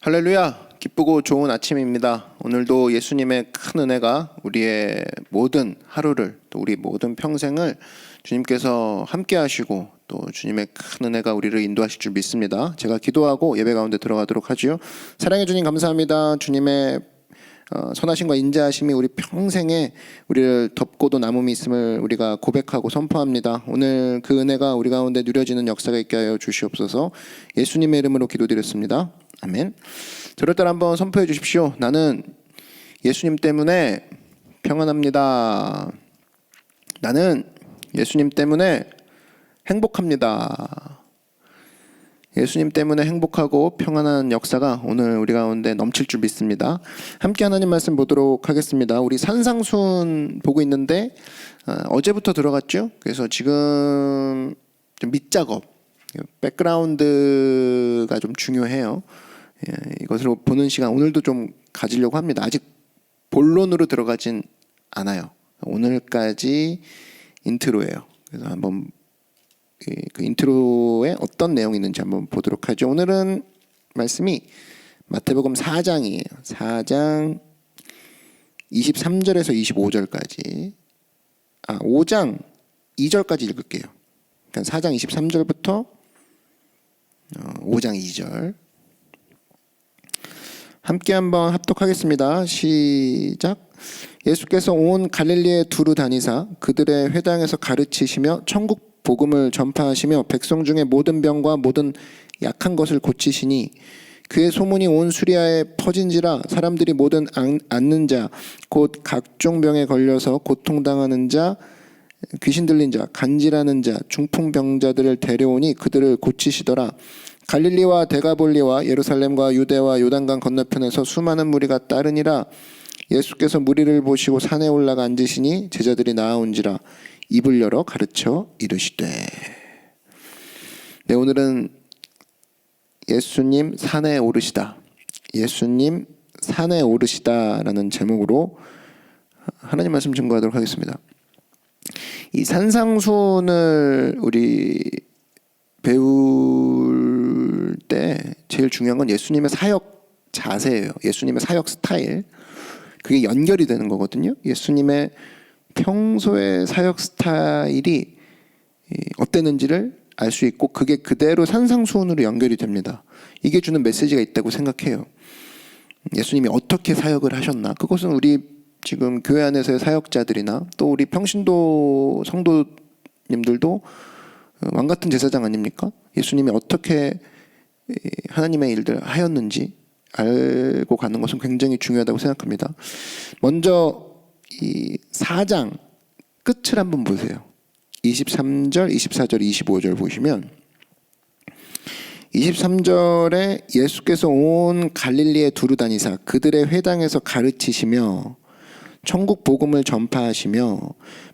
할렐루야! 기쁘고 좋은 아침입니다. 오늘도 예수님의 큰 은혜가 우리의 모든 하루를, 또 우리 모든 평생을 주님께서 함께 하시고 또 주님의 큰 은혜가 우리를 인도하실 줄 믿습니다. 제가 기도하고 예배 가운데 들어가도록 하지요. 사랑해 주님 감사합니다. 주님의 선하심과 인자하심이 우리 평생에 우리를 덮고도 남음이 있음을 우리가 고백하고 선포합니다. 오늘 그 은혜가 우리 가운데 누려지는 역사가 있게 하여 주시옵소서. 예수님의 이름으로 기도드렸습니다. 아멘. 저를 따라 한번 선포해 주십시오. 나는 예수님 때문에 평안합니다. 나는 예수님 때문에 행복합니다. 예수님 때문에 행복하고 평안한 역사가 오늘 우리 가운데 넘칠 줄 믿습니다. 함께 하나님 말씀 보도록 하겠습니다. 우리 산상순 보고 있는데 어제부터 들어갔죠. 그래서 지금 좀 밑작업, 백그라운드가 좀 중요해요. 이것을 보는 시간 오늘도 좀 가지려고 합니다. 아직 본론으로 들어가진 않아요. 오늘까지 인트로예요. 그래서 한번 그 인트로에 어떤 내용이 있는지 한번 보도록 하죠. 오늘은 말씀이 마태복음 4장이에요. 4장 23절에서 25절까지 5장 2절까지 읽을게요. 그러니까 4장 23절부터 5장 2절 함께 한번 합독하겠습니다. 시작. 예수께서 온 갈릴리에 두루 다니사 그들의 회당에서 가르치시며 천국 복음을 전파하시며 백성 중에 모든 병과 모든 약한 것을 고치시니 그의 소문이 온 수리아에 퍼진지라 사람들이 모든 앓는 자 곧 각종 병에 걸려서 고통당하는 자 귀신 들린 자 간질하는 자 중풍병자들을 데려오니 그들을 고치시더라. 갈릴리와 데가볼리와 예루살렘과 유대와 요단강 건너편에서 수많은 무리가 따르니라. 예수께서 무리를 보시고 산에 올라가 앉으시니 제자들이 나아온지라 입을 열어 가르쳐 이르시되. 네, 오늘은 예수님 산에 오르시다, 예수님 산에 오르시다라는 제목으로 하나님 말씀 증거하도록 하겠습니다. 이 산상순을 우리 배울 때 제일 중요한 건 예수님의 사역 자세예요. 예수님의 사역 스타일. 그게 연결이 되는 거거든요. 예수님의 평소의 사역 스타일이 어땠는지를 알 수 있고 그게 그대로 산상수훈으로 연결이 됩니다. 이게 주는 메시지가 있다고 생각해요. 예수님이 어떻게 사역을 하셨나, 그것은 우리 지금 교회 안에서의 사역자들이나 또 우리 평신도 성도님들도 왕같은 제사장 아닙니까? 예수님이 어떻게 하나님의 일들 하였는지 알고 가는 것은 굉장히 중요하다고 생각합니다. 먼저 이 4장 끝을 한번 보세요. 23절, 24절, 25절 보시면 23절에 예수께서 온 갈릴리에 두루 다니사 그들의 회당에서 가르치시며 천국 복음을 전파하시며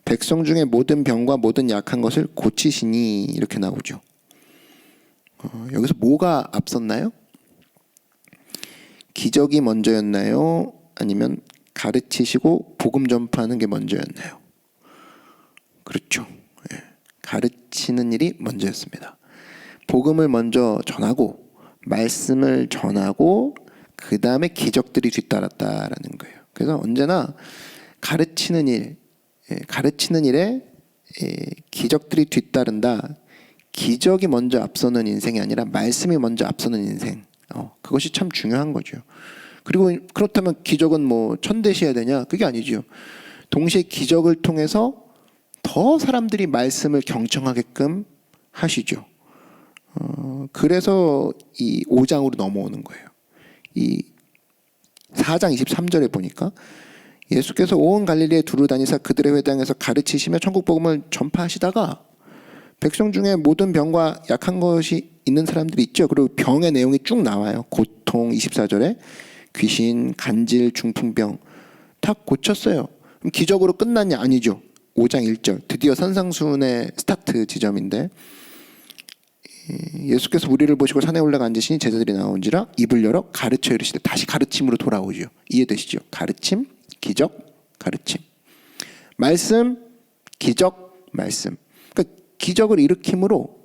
백성 중에 모든 병과 모든 약한 것을 고치시니 이렇게 나오죠. 여기서 뭐가 앞섰나요? 기적이 먼저였나요? 아니면 가르치시고 복음 전파하는 게 먼저였나요? 그렇죠. 가르치는 일이 먼저였습니다. 복음을 먼저 전하고 말씀을 전하고 그 다음에 기적들이 뒤따랐다라는 거예요. 그래서 언제나 가르치는 일에 기적들이 뒤따른다. 기적이 먼저 앞서는 인생이 아니라 말씀이 먼저 앞서는 인생. 그것이 참 중요한 거죠. 그리고 그렇다면 기적은 뭐 천대시해야 되냐? 그게 아니죠. 동시에 기적을 통해서 더 사람들이 말씀을 경청하게끔 하시죠. 그래서 이 5장으로 넘어오는 거예요. 이 4장 23절에 보니까 예수께서 온 갈릴리에 두루 다니사 그들의 회당에서 가르치시며 천국 복음을 전파하시다가 백성 중에 모든 병과 약한 것이 있는 사람들이 있죠. 그리고 병의 내용이 쭉 나와요. 고통 24절에 귀신, 간질, 중풍병 다 고쳤어요. 그럼 기적으로 끝났냐? 아니죠. 5장 1절 드디어 산상순의 스타트 지점인데 예수께서 무리를 보시고 산에 올라가 앉으시니 제자들이 나온지라 입을 열어 가르쳐 이르시되. 다시 가르침으로 돌아오죠. 이해되시죠? 가르침, 기적, 가르침. 말씀, 기적, 말씀. 그러니까 기적을 일으킴으로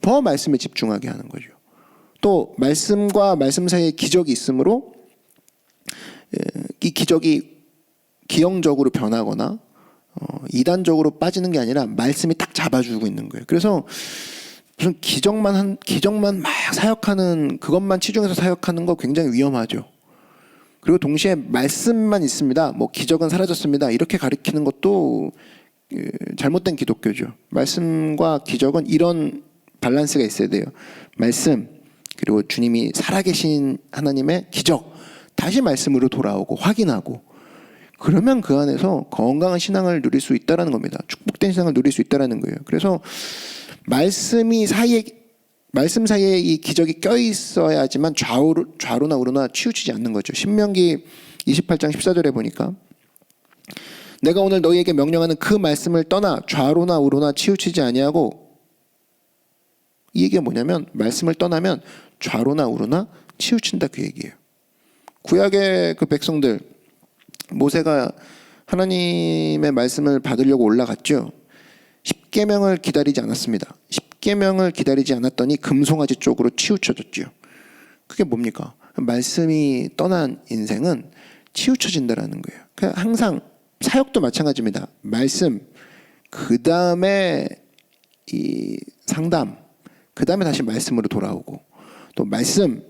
더 말씀에 집중하게 하는 거죠. 또 말씀과 말씀 사이에 기적이 있으므로 이 기적이 기형적으로 변하거나 이단적으로 빠지는 게 아니라 말씀이 딱 잡아주고 있는 거예요. 그래서 무슨 기적만 막 사역하는, 그것만 치중해서 사역하는 거 굉장히 위험하죠. 그리고 동시에 말씀만 있습니다, 뭐 기적은 사라졌습니다, 이렇게 가리키는 것도 잘못된 기독교죠. 말씀과 기적은 이런 밸런스가 있어야 돼요. 말씀, 그리고 주님이 살아계신 하나님의 기적, 다시 말씀으로 돌아오고 확인하고, 그러면 그 안에서 건강한 신앙을 누릴 수 있다는 겁니다. 축복된 신앙을 누릴 수 있다는 거예요. 그래서 말씀 사이에 이 기적이 껴있어야지만 좌로나 우로나 치우치지 않는 거죠. 신명기 28장 14절에 보니까 내가 오늘 너희에게 명령하는 그 말씀을 떠나 좌로나 우로나 치우치지 아니하고, 이 얘기가 뭐냐면 말씀을 떠나면 좌로나 우로나 치우친다, 그 얘기예요. 구약의 그 백성들, 모세가 하나님의 말씀을 받으려고 올라갔죠. 십계명을 기다리지 않았습니다. 십계명을 기다리지 않았더니 금송아지 쪽으로 치우쳐졌죠. 그게 뭡니까? 말씀이 떠난 인생은 치우쳐진다라는 거예요. 그러니까 항상 사역도 마찬가지입니다. 말씀, 그 다음에 이 상담, 그 다음에 다시 말씀으로 돌아오고, 또 말씀,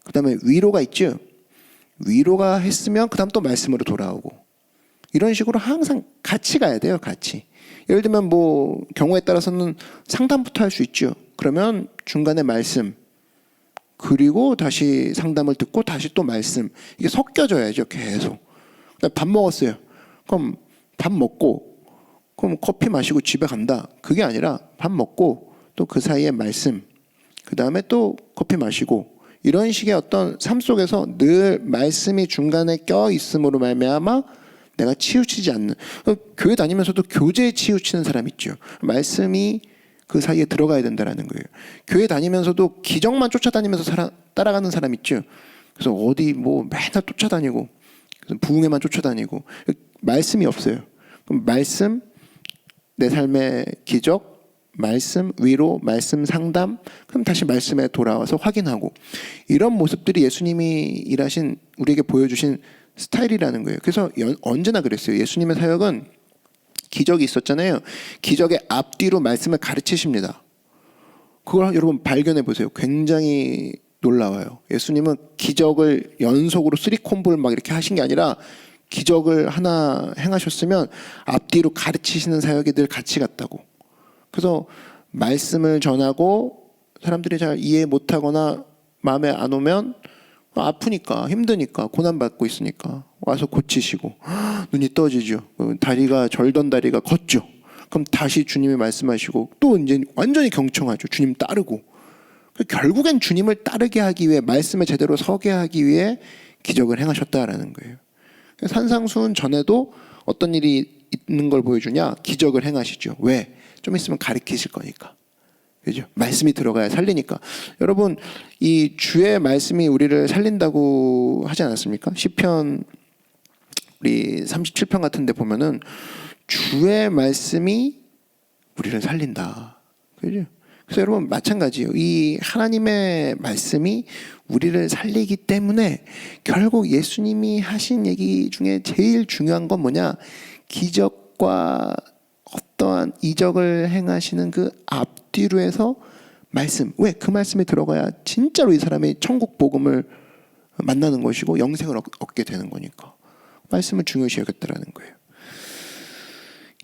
그 다음에 위로가 있죠. 위로가 했으면 그 다음 또 말씀으로 돌아오고, 이런 식으로 항상 같이 가야 돼요. 같이. 예를 들면 뭐 경우에 따라서는 상담부터 할 수 있죠. 그러면 중간에 말씀, 그리고 다시 상담을 듣고 다시 또 말씀, 이게 섞여져야죠. 계속. 밥 먹었어요. 그럼 밥 먹고, 그럼 커피 마시고 집에 간다, 그게 아니라 밥 먹고 또 그 사이에 말씀, 그 다음에 또 커피 마시고, 이런 식의 어떤 삶 속에서 늘 말씀이 중간에 껴 있음으로 말미암아 내가 치우치지 않는, 교회 다니면서도 교제에 치우치는 사람 있죠. 말씀이 그 사이에 들어가야 된다는 거예요. 교회 다니면서도 기적만 쫓아다니면서 따라가는 사람 있죠. 그래서 어디 뭐 맨날 쫓아다니고 부흥회만 쫓아다니고 말씀이 없어요. 그럼 말씀, 내 삶의 기적, 말씀 위로, 말씀 상담, 그럼 다시 말씀에 돌아와서 확인하고, 이런 모습들이 예수님이 일하신, 우리에게 보여주신 스타일이라는 거예요. 그래서 언제나 그랬어요. 예수님의 사역은 기적이 있었잖아요. 기적의 앞뒤로 말씀을 가르치십니다. 그걸 여러분 발견해 보세요. 굉장히 놀라워요. 예수님은 기적을 연속으로 3콤보를 막 이렇게 하신 게 아니라, 기적을 하나 행하셨으면 앞뒤로 가르치시는 사역이 늘 같이 갔다고. 그래서 말씀을 전하고 사람들이 잘 이해 못하거나 마음에 안 오면, 아프니까, 힘드니까, 고난받고 있으니까 와서 고치시고, 눈이 떠지죠. 다리가, 절던 다리가 걷죠. 그럼 다시 주님이 말씀하시고, 또 이제 완전히 경청하죠. 주님 따르고. 결국엔 주님을 따르게 하기 위해, 말씀에 제대로 서게 하기 위해 기적을 행하셨다라는 거예요. 산상수훈 전에도 어떤 일이 있는 걸 보여주냐? 기적을 행하시죠. 왜? 좀 있으면 가르치실 거니까. 그죠? 말씀이 들어가야 살리니까. 여러분, 이 주의 말씀이 우리를 살린다고 하지 않았습니까? 시편 우리 37편 같은 데 보면은 주의 말씀이 우리를 살린다. 그죠? 그래서 여러분 마찬가지예요. 이 하나님의 말씀이 우리를 살리기 때문에 결국 예수님이 하신 얘기 중에 제일 중요한 건 뭐냐? 기적과 어떠한 이적을 행하시는 그 앞뒤로 해서 말씀. 왜? 그 말씀에 들어가야 진짜로 이 사람이 천국 복음을 만나는 것이고 영생을 얻게 되는 거니까 말씀을 중요시 여겼다라는 거예요.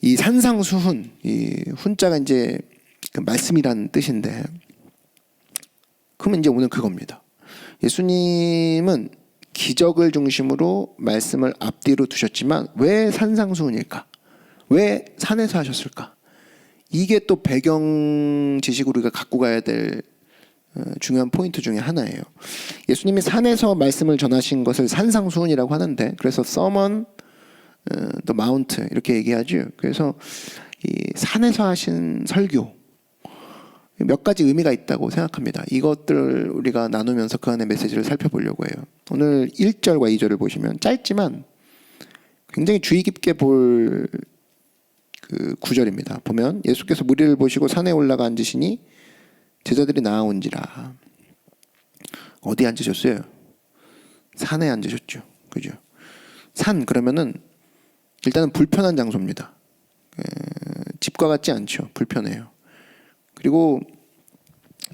이 산상수훈, 이 훈자가 이제 그 말씀이라는 뜻인데, 그러면 이제 오늘 그겁니다. 예수님은 기적을 중심으로 말씀을 앞뒤로 두셨지만 왜 산상수훈일까? 왜 산에서 하셨을까? 이게 또 배경 지식으로 우리가 갖고 가야 될 중요한 포인트 중에 하나예요. 예수님이 산에서 말씀을 전하신 것을 산상수훈이라고 하는데, 그래서 Sermon the Mount 이렇게 얘기하죠. 그래서 이 산에서 하신 설교, 몇 가지 의미가 있다고 생각합니다. 이것들을 우리가 나누면서 그 안에 메시지를 살펴보려고 해요. 오늘 1절과 2절을 보시면 짧지만 굉장히 주의 깊게 볼 그 구절입니다. 보면 예수께서 무리를 보시고 산에 올라가 앉으시니 제자들이 나아온지라. 어디 앉으셨어요? 산에 앉으셨죠. 그죠? 산 그러면은 일단은 불편한 장소입니다. 집과 같지 않죠. 불편해요. 그리고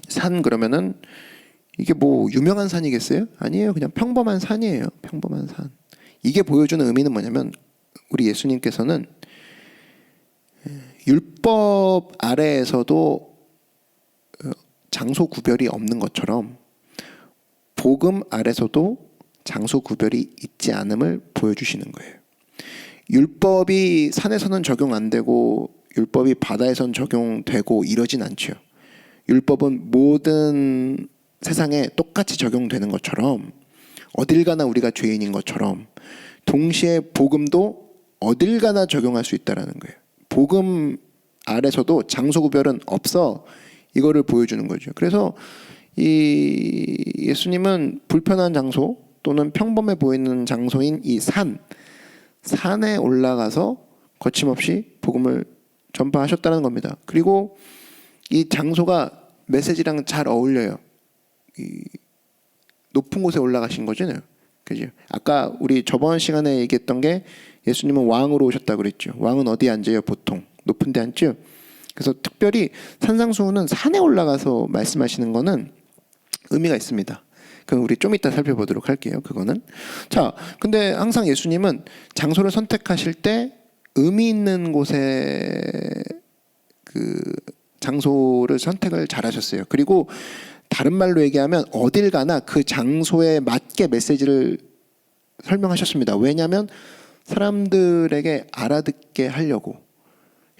산 그러면은 이게 뭐 유명한 산이겠어요? 아니에요. 그냥 평범한 산이에요. 평범한 산. 이게 보여주는 의미는 뭐냐면 우리 예수님께서는 율법 아래에서도 장소 구별이 없는 것처럼 복음 아래서도 장소 구별이 있지 않음을 보여주시는 거예요. 율법이 산에서는 적용 안 되고 율법이 바다에선 적용되고 이러진 않죠. 율법은 모든 세상에 똑같이 적용되는 것처럼 어딜 가나 우리가 죄인인 것처럼 동시에 복음도 어딜 가나 적용할 수 있다는 거예요. 복음 아래서도 장소 구별은 없어. 이거를 보여주는 거죠. 그래서 이 예수님은 불편한 장소 또는 평범해 보이는 장소인 이 산에 올라가서 거침없이 복음을 전파하셨다는 겁니다. 그리고 이 장소가 메시지랑 잘 어울려요. 이 높은 곳에 올라가신 거잖아요. 그죠? 아까 우리 저번 시간에 얘기했던 게 예수님은 왕으로 오셨다고 그랬죠. 왕은 어디에 앉아요? 보통 높은 데 앉죠. 그래서 특별히 산상수훈은 산에 올라가서 말씀하시는 거는 의미가 있습니다. 그럼 우리 좀 이따 살펴보도록 할게요. 그거는. 자, 근데 항상 예수님은 장소를 선택하실 때 의미 있는 곳에 그 장소를 선택을 잘 하셨어요. 그리고 다른 말로 얘기하면 어딜 가나 그 장소에 맞게 메시지를 설명하셨습니다. 왜냐하면 사람들에게 알아듣게 하려고.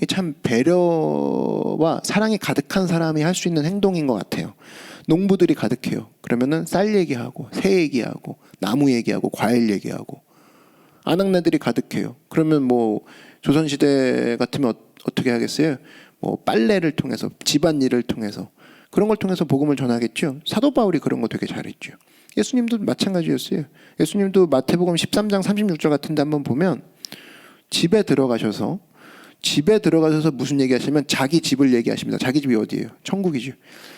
참 배려와 사랑이 가득한 사람이 할 수 있는 행동인 것 같아요. 농부들이 가득해요. 그러면은 쌀 얘기하고 새 얘기하고 나무 얘기하고 과일 얘기하고 아낙네들이 가득해요. 그러면 뭐 조선시대 같으면 어떻게 하겠어요? 뭐 빨래를 통해서 집안일을 통해서 그런 걸 통해서 복음을 전하겠죠. 사도 바울이 그런 거 되게 잘했죠. 예수님도 마찬가지였어요. 예수님도 마태복음 13장 36절 같은 데 한번 보면 집에 들어가셔서 무슨 얘기하시면 자기 집을 얘기하십니다. 자기 집이 어디예요? 천국이죠.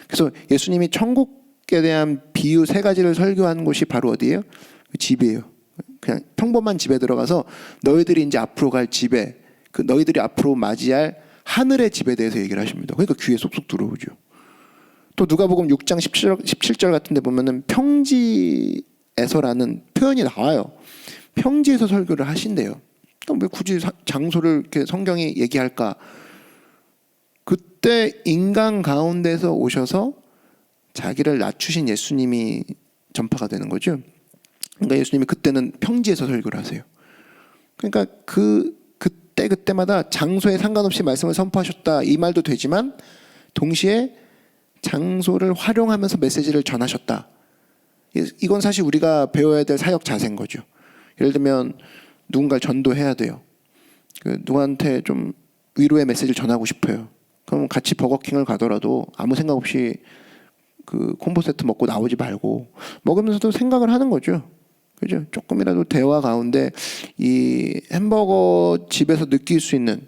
그래서 예수님이 천국에 대한 비유 3가지를 설교한 곳이 바로 어디예요? 집이에요. 그냥 평범한 집에 들어가서 너희들이 이제 앞으로 갈 집에 그 너희들이 앞으로 맞이할 하늘의 집에 대해서 얘기를 하십니다. 그러니까 귀에 쏙쏙 들어오죠. 또 누가복음 6장 17절 같은 데 보면은 평지에서라는 표현이 나와요. 평지에서 설교를 하신대요. 그럼 왜 굳이 장소를 이렇게 성경이 얘기할까? 그때 인간 가운데서 오셔서 자기를 낮추신 예수님이 전파가 되는 거죠. 그러니까 예수님이 그때는 평지에서 설교를 하세요. 그러니까 그때마다 장소에 상관없이 말씀을 선포하셨다 이 말도 되지만 동시에 장소를 활용하면서 메시지를 전하셨다. 이건 사실 우리가 배워야 될 사역 자세인 거죠. 예를 들면 누군가를 전도해야 돼요. 누구한테 좀 위로의 메시지를 전하고 싶어요. 그럼 같이 버거킹을 가더라도 아무 생각 없이 그 콤보 세트 먹고 나오지 말고 먹으면서도 생각을 하는 거죠. 그죠? 조금이라도 대화 가운데 이 햄버거 집에서 느낄 수 있는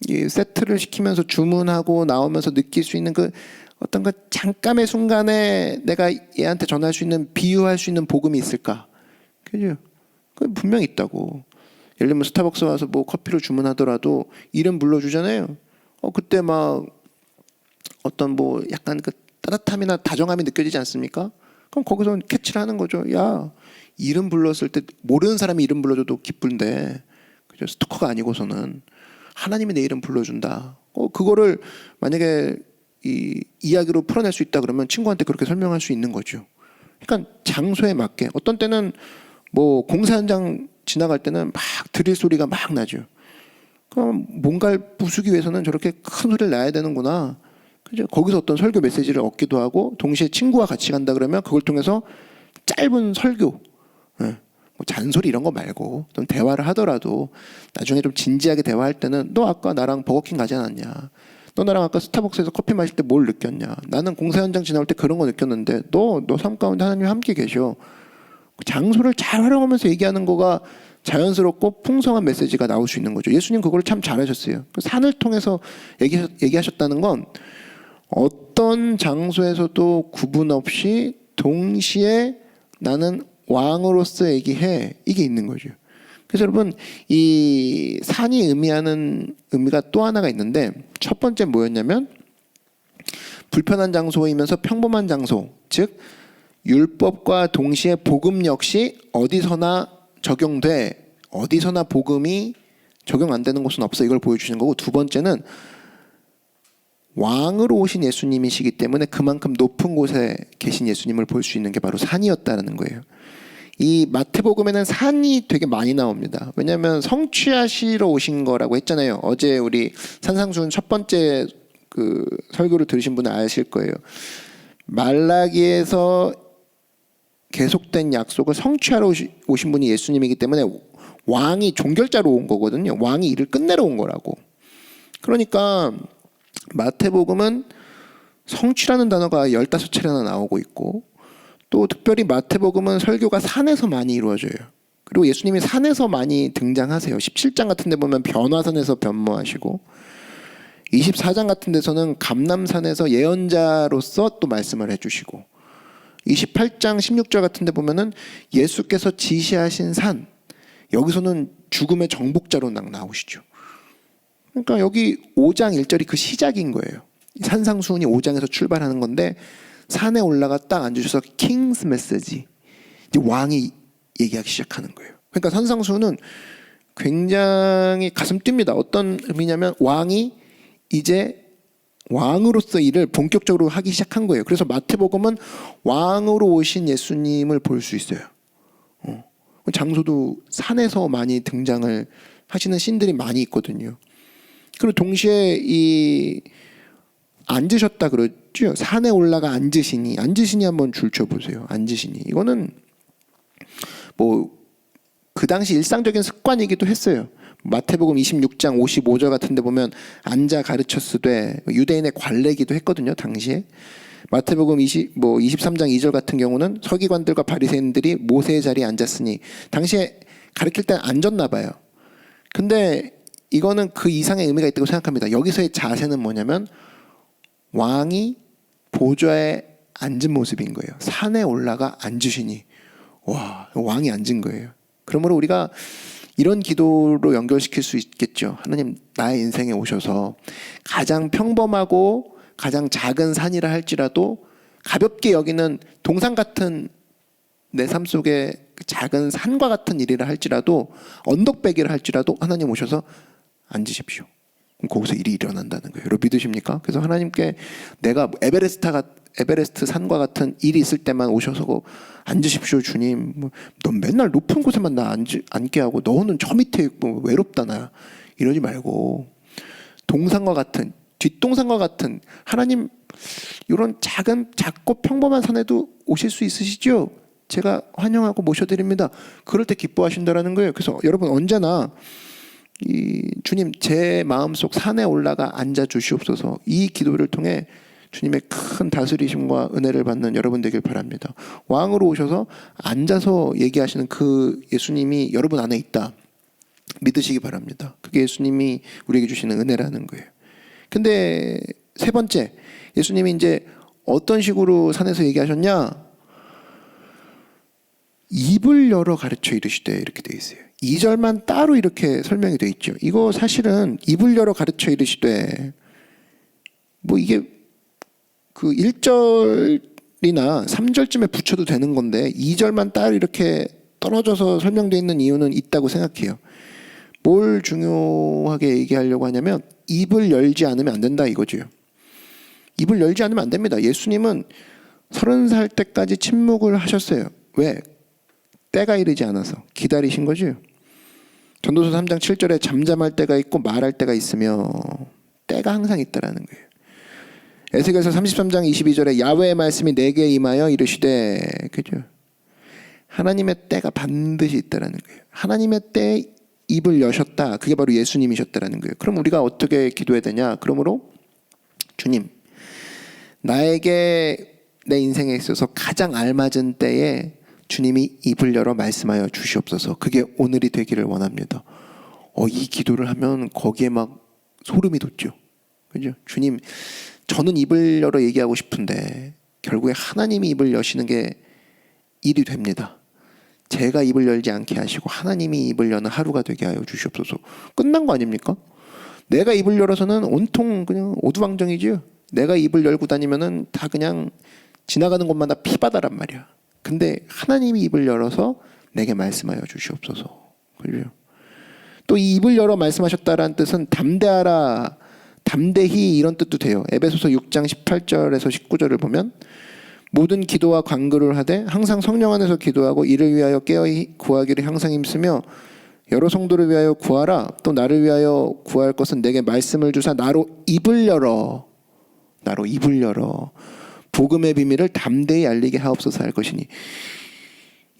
이 세트를 시키면서 주문하고 나오면서 느낄 수 있는 그 어떤 그 잠깐의 순간에 내가 얘한테 전할 수 있는 비유할 수 있는 복음이 있을까? 그죠? 그 분명히 있다고. 예를 들면 스타벅스 와서 뭐 커피를 주문하더라도 이름 불러주잖아요. 그때 막 어떤 뭐 약간 그 따뜻함이나 다정함이 느껴지지 않습니까? 그럼 거기서 캐치를 하는 거죠. 야, 이름 불렀을 때 모르는 사람이 이름 불러줘도 기쁜데, 그죠? 스토커가 아니고서는 하나님이 내 이름 불러준다. 그거를 만약에 이 이야기로 풀어낼 수 있다 그러면 친구한테 그렇게 설명할 수 있는 거죠. 그러니까 장소에 맞게 어떤 때는 뭐 공사 현장 지나갈 때는 막 드릴 소리가 막 나죠. 그럼 뭔가를 부수기 위해서는 저렇게 큰 소리를 내야 되는구나. 그죠? 거기서 어떤 설교 메시지를 얻기도 하고 동시에 친구와 같이 간다 그러면 그걸 통해서 짧은 설교, 뭐 잔소리 이런 거 말고 좀 대화를 하더라도 나중에 좀 진지하게 대화할 때는 너 아까 나랑 버거킹 가지 않았냐? 너 나랑 아까 스타벅스에서 커피 마실 때 뭘 느꼈냐? 나는 공사 현장 지나올 때 그런 거 느꼈는데 너 삶 가운데 하나님이 함께 계셔. 장소를 잘 활용하면서 얘기하는 거가 자연스럽고 풍성한 메시지가 나올 수 있는 거죠. 예수님 그걸 참 잘하셨어요. 산을 통해서 얘기하셨다는 건 어떤 장소에서도 구분 없이 동시에 나는 왕으로서 얘기해. 이게 있는 거죠. 그래서 여러분 이 산이 의미하는 의미가 또 하나가 있는데 첫 번째 뭐였냐면 불편한 장소이면서 평범한 장소, 즉 율법과 동시에 복음 역시 어디서나 적용돼. 어디서나 복음이 적용 안 되는 곳은 없어. 이걸 보여주시는 거고, 두 번째는 왕으로 오신 예수님이시기 때문에 그만큼 높은 곳에 계신 예수님을 볼 수 있는 게 바로 산이었다는 거예요. 이 마태복음에는 산이 되게 많이 나옵니다. 왜냐하면 성취하시러 오신 거라고 했잖아요. 어제 우리 산상수훈 첫 번째 그 설교를 들으신 분은 아실 거예요. 말라기에서 계속된 약속을 성취하러 오신 분이 예수님이기 때문에 왕이 종결자로 온 거거든요. 왕이 일을 끝내러 온 거라고. 그러니까 마태복음은 성취라는 단어가 15차례나 나오고 있고, 또 특별히 마태복음은 설교가 산에서 많이 이루어져요. 그리고 예수님이 산에서 많이 등장하세요. 17장 같은 데 보면 변화산에서 변모하시고, 24장 같은 데서는 감람산에서 예언자로서 또 말씀을 해주시고, 28장 16절 같은 데 보면은 예수께서 지시하신 산, 여기서는 죽음의 정복자로 나오시죠. 그러니까 여기 5장 1절이 그 시작인 거예요. 산상수훈이 5장에서 출발하는 건데, 산에 올라가 딱 앉으셔서 킹스 메시지, 이제 왕이 얘기하기 시작하는 거예요. 그러니까 산상수훈은 굉장히 가슴 뜁니다. 어떤 의미냐면 왕이 이제 왕으로서 일을 본격적으로 하기 시작한 거예요. 그래서 마태복음은 왕으로 오신 예수님을 볼 수 있어요. 장소도 산에서 많이 등장을 하시는 씬들이 많이 있거든요. 그리고 동시에 이 앉으셨다 그랬죠. 산에 올라가 앉으시니, 앉으시니 한번 줄쳐보세요. 앉으시니, 이거는 뭐 그 당시 일상적인 습관이기도 했어요. 마태복음 26장 55절 같은 데 보면 앉아 가르쳤으되, 유대인의 관례기도 했거든요, 당시에. 마태복음 23장 2절 같은 경우는 서기관들과 바리새인들이 모세의 자리에 앉았으니, 당시에 가르칠 때 앉았나 봐요. 근데 이거는 그 이상의 의미가 있다고 생각합니다. 여기서의 자세는 뭐냐면 왕이 보좌에 앉은 모습인 거예요. 산에 올라가 앉으시니, 와, 왕이 앉은 거예요. 그러므로 우리가 이런 기도로 연결시킬 수 있겠죠. 하나님, 나의 인생에 오셔서 가장 평범하고 가장 작은 산이라 할지라도, 가볍게 여기는 동상 같은 내 삶 속에 작은 산과 같은 일이라 할지라도, 언덕배기라 할지라도 하나님 오셔서 앉으십시오. 그럼 거기서 일이 일어난다는 거예요. 여러분 믿으십니까? 그래서 하나님께 내가 에베레스트 산과 같은 일이 있을 때만 오셔서 앉으십시오 주님. 넌 맨날 높은 곳에만 나 앉게 하고 너는 저 밑에 있고 외롭다 나. 이러지 말고 동산과 같은, 뒷동산과 같은, 하나님 이런 작고 평범한 산에도 오실 수 있으시죠? 제가 환영하고 모셔드립니다. 그럴 때 기뻐하신다라는 거예요. 그래서 여러분 언제나 이 주님, 제 마음속 산에 올라가 앉아 주시옵소서, 이 기도를 통해 주님의 큰 다스리심과 은혜를 받는 여러분 되길 바랍니다. 왕으로 오셔서 앉아서 얘기하시는 그 예수님이 여러분 안에 있다 믿으시기 바랍니다. 그게 예수님이 우리에게 주시는 은혜라는 거예요. 근데 세 번째, 예수님이 이제 어떤 식으로 산에서 얘기하셨냐? 입을 열어 가르쳐 이르시되, 이렇게 되어 있어요. 2절만 따로 이렇게 설명이 되어 있죠. 이거 사실은 입을 열어 가르쳐 이르시되, 뭐 이게 그 1절이나 3절쯤에 붙여도 되는 건데 2절만 따로 이렇게 떨어져서 설명되어 있는 이유는 있다고 생각해요. 뭘 중요하게 얘기하려고 하냐면 입을 열지 않으면 안 된다 이거죠. 입을 열지 않으면 안 됩니다. 예수님은 30살 때까지 침묵을 하셨어요. 왜? 때가 이르지 않아서 기다리신 거죠. 전도서 3장 7절에 잠잠할 때가 있고 말할 때가 있으며, 때가 항상 있다라는 거예요. 에스겔서 33장 22절에 야훼의 말씀이 내게 임하여 이르시되, 그죠? 하나님의 때가 반드시 있다라는 거예요. 하나님의 때에 입을 여셨다. 그게 바로 예수님이셨다라는 거예요. 그럼 우리가 어떻게 기도해야 되냐? 그러므로 주님, 나에게 내 인생에 있어서 가장 알맞은 때에 주님이 입을 열어 말씀하여 주시옵소서. 그게 오늘이 되기를 원합니다. 이 기도를 하면 거기에 막 소름이 돋죠. 그죠? 주님, 저는 입을 열어 얘기하고 싶은데 결국에 하나님이 입을 여시는 게 일이 됩니다. 제가 입을 열지 않게 하시고 하나님이 입을 여는 하루가 되게 하여 주시옵소서. 끝난 거 아닙니까? 내가 입을 열어서는 온통 그냥 오두방정이지요. 내가 입을 열고 다니면은 다 그냥 지나가는 곳마다 피바다란 말이야. 근데 하나님이 입을 열어서 내게 말씀하여 주시옵소서. 그죠? 또 이 입을 열어 말씀하셨다라는 뜻은 담대하라, 담대히 이런 뜻도 돼요. 에베소서 6장 18절에서 19절을 보면 모든 기도와 간구를 하되 항상 성령 안에서 기도하고 이를 위하여 깨어 구하기를 항상 힘쓰며 여러 성도를 위하여 구하라. 또 나를 위하여 구할 것은 내게 말씀을 주사 나로 입을 열어 복음의 비밀을 담대히 알리게 하옵소서 할 것이니,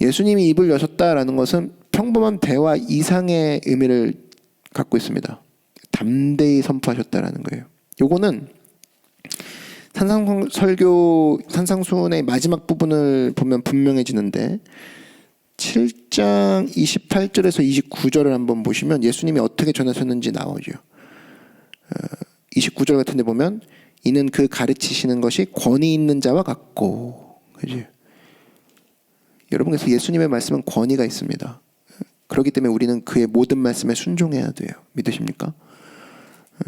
예수님이 입을 여셨다라는 것은 평범한 대화 이상의 의미를 갖고 있습니다. 담대히 선포하셨다라는 거예요. 요거는 산상수훈의 마지막 부분을 보면 분명해지는데 7장 28절에서 29절을 한번 보시면 예수님이 어떻게 전하셨는지 나오죠. 29절 같은 데 보면 이는 그 가르치시는 것이 권위 있는 자와 같고, 그죠? 여러분, 그래서 예수님의 말씀은 권위가 있습니다. 그렇기 때문에 우리는 그의 모든 말씀에 순종해야 돼요. 믿으십니까?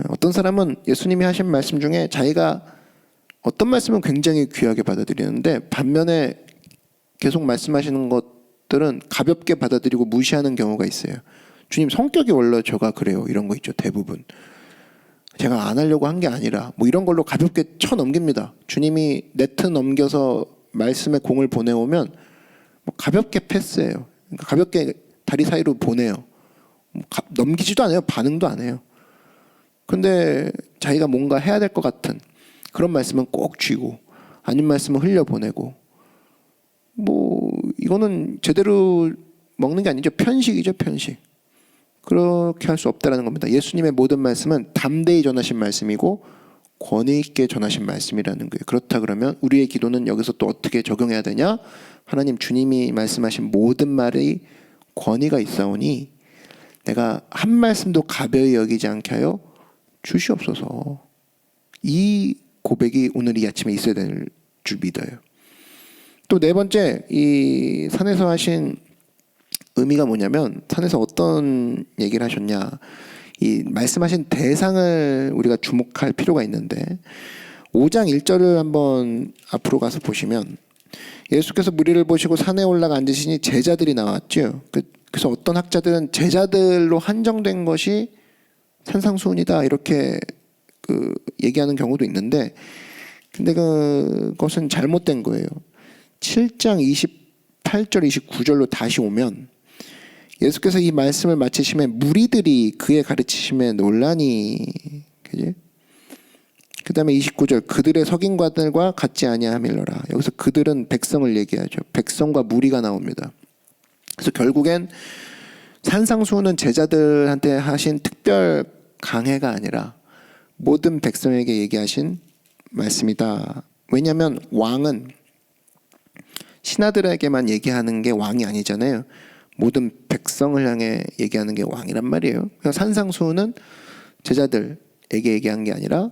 어떤 사람은 예수님이 하신 말씀 중에 자기가 어떤 말씀은 굉장히 귀하게 받아들이는데 반면에 계속 말씀하시는 것들은 가볍게 받아들이고 무시하는 경우가 있어요. 주님 성격이 원래 저가 그래요. 이런 거 있죠. 대부분. 제가 안 하려고 한 게 아니라 뭐 이런 걸로 가볍게 쳐넘깁니다. 주님이 네트 넘겨서 말씀의 공을 보내오면 뭐 가볍게 패스해요. 그러니까 가볍게 다리 사이로 보내요. 넘기지도 않아요. 반응도 안 해요. 근데 자기가 뭔가 해야 될 것 같은 그런 말씀은 꼭 쥐고 아닌 말씀은 흘려보내고, 뭐 이거는 제대로 먹는 게 아니죠. 편식이죠. 편식. 그렇게 할 수 없다는 겁니다. 예수님의 모든 말씀은 담대히 전하신 말씀이고 권위 있게 전하신 말씀이라는 거예요. 그렇다 그러면 우리의 기도는 여기서 또 어떻게 적용해야 되냐? 하나님, 주님이 말씀하신 모든 말이 권위가 있사오니 내가 한 말씀도 가벼이 여기지 않게 하여 주시옵소서. 이 고백이 오늘 이 아침에 있어야 될 줄 믿어요. 또 네 번째, 이 산에서 하신 의미가 뭐냐면, 산에서 어떤 얘기를 하셨냐, 이 말씀하신 대상을 우리가 주목할 필요가 있는데 5장 1절을 한번 앞으로 가서 보시면 예수께서 무리를 보시고 산에 올라가 앉으시니 제자들이 나왔죠. 그래서 어떤 학자들은 제자들로 한정된 것이 산상수훈이다 이렇게 얘기하는 경우도 있는데, 근데 그것은 잘못된 거예요. 7장 28절 29절로 다시 오면 예수께서 이 말씀을 마치심에 무리들이 그의 가르치심에 논란이, 그지? 그 다음에 29절 그들의 석인과들과 같지 아니하밀러라. 여기서 그들은 백성을 얘기하죠. 백성과 무리가 나옵니다. 그래서 결국엔 산상수훈은 제자들한테 하신 특별 강해가 아니라 모든 백성에게 얘기하신 말씀이다. 왜냐하면 왕은 신하들에게만 얘기하는 게 왕이 아니잖아요. 모든 백성을 향해 얘기하는 게 왕이란 말이에요. 그래서 산상수훈은 제자들에게 얘기한 게 아니라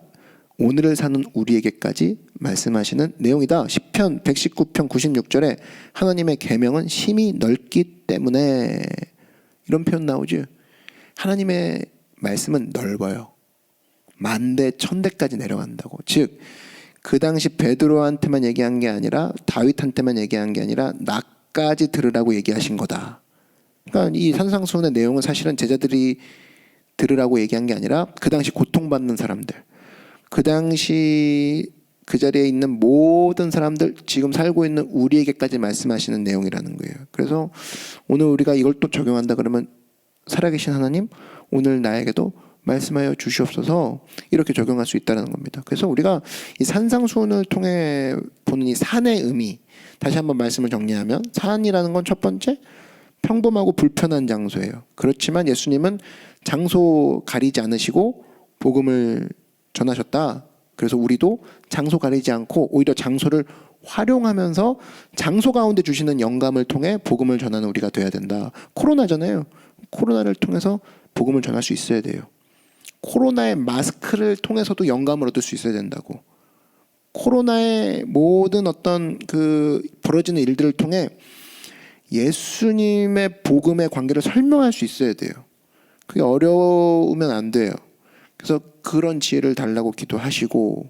오늘을 사는 우리에게까지 말씀하시는 내용이다. 시편 119편 96절에 하나님의 계명은 심히 넓기 때문에, 이런 표현 나오죠. 하나님의 말씀은 넓어요. 만대 천대까지 내려간다고. 즉 그 당시 베드로한테만 얘기한 게 아니라 다윗한테만 얘기한 게 아니라 나까지 들으라고 얘기하신 거다. 그러니까 이 산상수훈의 내용은 사실은 제자들이 들으라고 얘기한 게 아니라 그 당시 고통받는 사람들, 그 당시 그 자리에 있는 모든 사람들, 지금 살고 있는 우리에게까지 말씀하시는 내용이라는 거예요. 그래서 오늘 우리가 이걸 또 적용한다 그러면 살아계신 하나님, 오늘 나에게도 말씀하여 주시옵소서, 이렇게 적용할 수 있다는 겁니다. 그래서 우리가 이 산상수훈을 통해 보는 이 산의 의미, 다시 한번 말씀을 정리하면 산이라는 건 첫 번째 평범하고 불편한 장소예요. 그렇지만 예수님은 장소 가리지 않으시고 복음을 전하셨다. 그래서 우리도 장소 가리지 않고 오히려 장소를 활용하면서 장소 가운데 주시는 영감을 통해 복음을 전하는 우리가 돼야 된다. 코로나잖아요. 코로나를 통해서 복음을 전할 수 있어야 돼요. 코로나의 마스크를 통해서도 영감을 얻을 수 있어야 된다고. 코로나의 모든 어떤 그 벌어지는 일들을 통해 예수님의 복음의 관계를 설명할 수 있어야 돼요. 그게 어려우면 안 돼요. 그래서 그런 지혜를 달라고 기도하시고,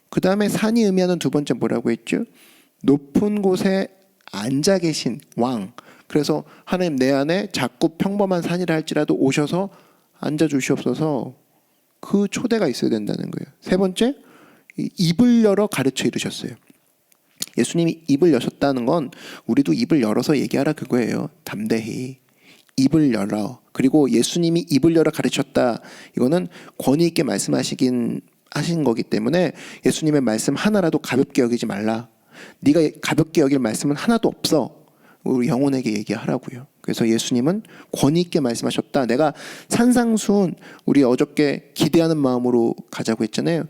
그 다음에 산이 의미하는 두 번째 뭐라고 했죠? 높은 곳에 앉아 계신 왕. 그래서 하나님, 내 안에 작고 평범한 산이라 할지라도 오셔서 앉아 주시옵소서. 그 초대가 있어야 된다는 거예요. 세 번째, 입을 열어 가르쳐 이르셨어요. 예수님이 입을 여셨다는 건 우리도 입을 열어서 얘기하라 그거예요. 담대히 입을 열어. 그리고 예수님이 입을 열어 가르쳤다. 이거는 권위 있게 하신 거기 때문에 예수님의 말씀 하나라도 가볍게 여기지 말라. 네가 가볍게 여길 말씀은 하나도 없어. 우리 영혼에게 얘기하라고요. 그래서 예수님은 권위 있게 말씀하셨다. 내가 산상수훈 우리 어저께 기대하는 마음으로 가자고 했잖아요.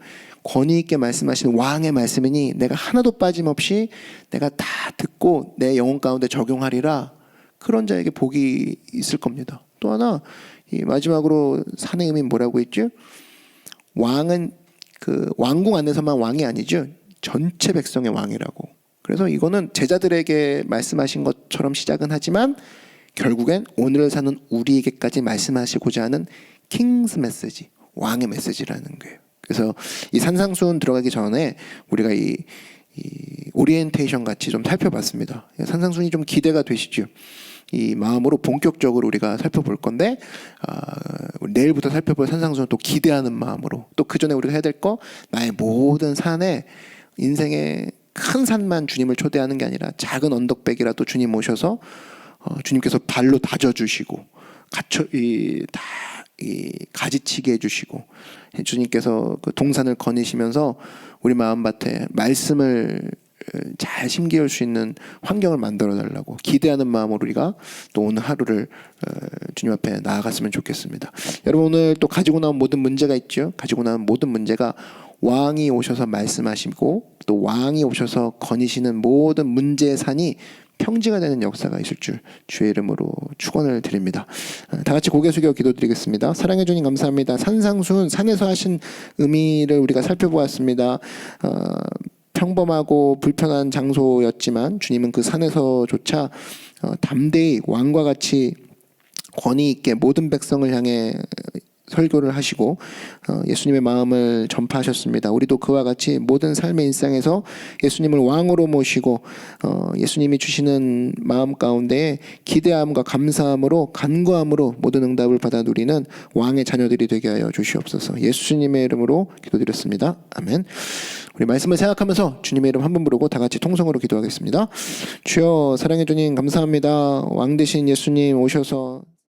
권위 있게 말씀하시는 왕의 말씀이니 내가 하나도 빠짐없이 내가 다 듣고 내 영혼 가운데 적용하리라. 그런 자에게 복이 있을 겁니다. 또 하나, 이 마지막으로 산의 의미 뭐라고 했죠? 왕은 그 왕궁 안에서만 왕이 아니죠. 전체 백성의 왕이라고. 그래서 이거는 제자들에게 말씀하신 것처럼 시작은 하지만 결국엔 오늘을 사는 우리에게까지 말씀하시고자 하는 킹스 메시지, 왕의 메시지라는 거예요. 그래서 이 산상수훈 들어가기 전에 우리가 이 오리엔테이션 같이 좀 살펴봤습니다. 산상수훈이 좀 기대가 되시죠? 이 마음으로 본격적으로 우리가 살펴볼 건데, 내일부터 살펴볼 산상수훈은 또 기대하는 마음으로, 또 그 전에 우리가 해야 될 거, 나의 모든 산에, 인생의 큰 산만 주님을 초대하는 게 아니라 작은 언덕백이라도 주님 모셔서 주님께서 발로 다져주시고 가지치게 해주시고, 주님께서 그 동산을 거니시면서 우리 마음밭에 말씀을 잘 심기울 수 있는 환경을 만들어 달라고 기대하는 마음으로 우리가 또 오늘 하루를 주님 앞에 나아갔으면 좋겠습니다. 여러분, 오늘 또 가지고 나온 모든 문제가 있죠. 가지고 나온 모든 문제가 왕이 오셔서 말씀하시고 또 왕이 오셔서 거니시는 모든 문제의 산이 평지가 되는 역사가 있을 줄 주의 이름으로 축원을 드립니다. 다 같이 고개 숙여 기도드리겠습니다. 사랑해 주님 감사합니다. 산상수훈, 산에서 하신 의미를 우리가 살펴보았습니다. 평범하고 불편한 장소였지만 주님은 그 산에서조차 담대히 왕과 같이 권위 있게 모든 백성을 향해 설교를 하시고 예수님의 마음을 전파하셨습니다. 우리도 그와 같이 모든 삶의 일상에서 예수님을 왕으로 모시고 예수님이 주시는 마음 가운데 기대함과 감사함으로 간구함으로 모든 응답을 받아 누리는 왕의 자녀들이 되게 하여 주시옵소서. 예수님의 이름으로 기도드렸습니다. 아멘. 우리 말씀을 생각하면서 주님의 이름 한 번 부르고 다 같이 통성으로 기도하겠습니다. 주여, 사랑해 주님 감사합니다. 왕 되신 예수님 오셔서